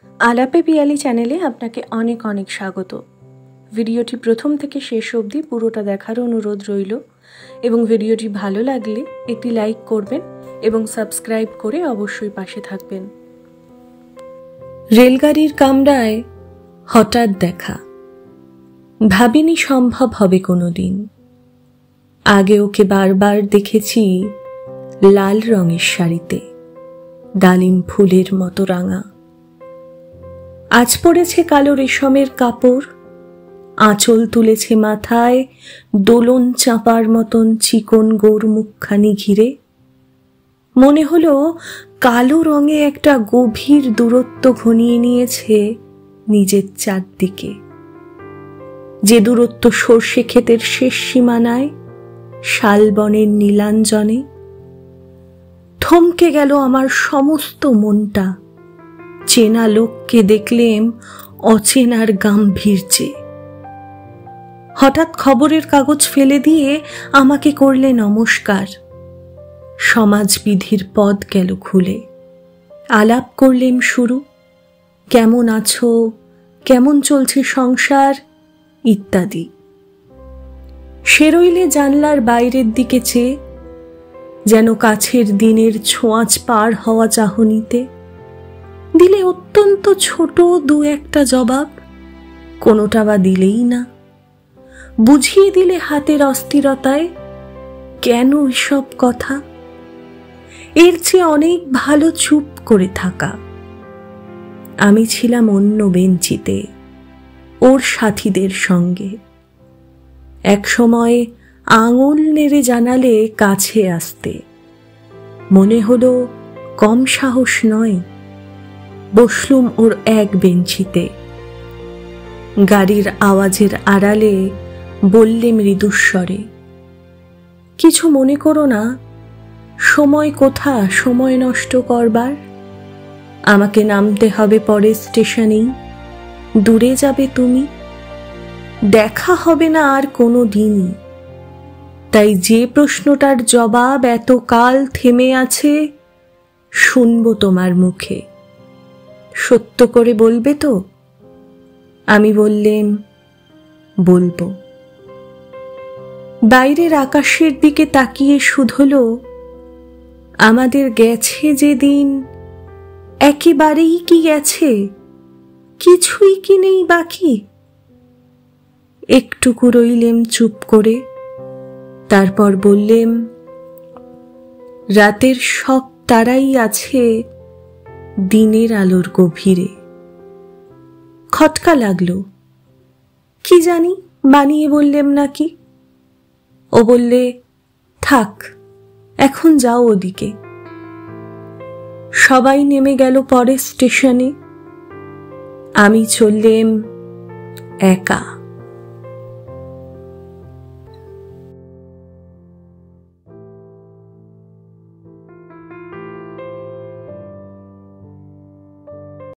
আলাপে পিয়ালি চ্যানেলে আপনাকে অনেক অনেক স্বাগত। ভিডিওটি প্রথম থেকে শেষ অবধি পুরোটা দেখার অনুরোধ রইল এবং ভিডিওটি ভালো লাগলে একটি লাইক করবেন এবং সাবস্ক্রাইব করে অবশ্যই পাশে থাকবেন। রেলগাড়ির কামরায় হঠাৎ দেখা, ভাবিনি সম্ভব হবে কোনোদিন। আগে ওকে বারবার দেখেছি লাল রঙের শাড়িতে, ডালিম ফুলের মতো রাঙা। আজ পড়েছে কালো রেশমের কাপড়, আঁচল তুলেছে মাথায় দোলন চাঁপার মতন চিকন গোর মুখখানি ঘিরে। মনে হলো কালো রঙে একটা গভীর দূরত্ব ঘনিয়ে নিয়েছে নিজের চারদিকে, যে দূরত্ব সর্ষে ক্ষেতের শেষ সীমানায় শালবনের নীলাঞ্জনে। থমকে গেল আমার সমস্ত মনটা, চেনা লোককে দেখলেম অচেনার গাম্ভীর্যে। হঠাৎ খবরের কাগজ ফেলে দিয়ে আমাকে করলে নমস্কার। সমাজবিধির পদ গেল খুলে, আলাপ করলেম শুরু। কেমন আছো, কেমন চলছে সংসার ইত্যাদি। সে রইলে জানলার বাইরের দিকে চেয়ে, যেন কাছের দিনের ছোঁয়াচ পার হওয়া চাহনিতে। দিলে অত্যন্ত ছোট দু একটা জবাব, কোনোটা বা দিলেই না। বুঝিয়ে দিলে হাতের অস্থিরতায় কেন এসব কথা। এর চেয়ে অনেক ভালো চুপ করে থাকা। আমি ছিলাম অন্য বেঞ্চিতে ওর সাথীদের সঙ্গে। এক সময় আঙুল নেড়ে জানালে কাছে আসতে, মনে হলো কম সাহস নয়। বসলুম ওর এক বেঞ্চিতে। গাড়ির আওয়াজের আড়ালে বললে মৃদুস্বরে, কিছু মনে করো না, সময় কোথা সময় নষ্ট করবার। আমাকে নামতে হবে পরের স্টেশনেই, দূরে যাবে তুমি, দেখা হবে না আর কোনো দিনই। তাই যে প্রশ্নটার জবাব এতকাল থেমে আছে, শুনবো তোমার মুখে। সত্য করে বলবে তো? আমি বললেম, বলবো। বাইরের আকাশের দিকে তাকিয়ে শুধলো, আমাদের গেছে যেদিন একেবারেই কি গেছে, কিছুই কি নেই বাকি। একটুকু রইলেম চুপ করে, তারপর বললেম, রাতের সব তারাই আছে দিনের আলোর গভীরে। খটকা লাগলো, কি জানি বানিয়ে বললেম নাকি। ও বললে, থাক এখন যাও ওদিকে। সবাই নেমে গেল পরের স্টেশনে, আমি চললেম একা।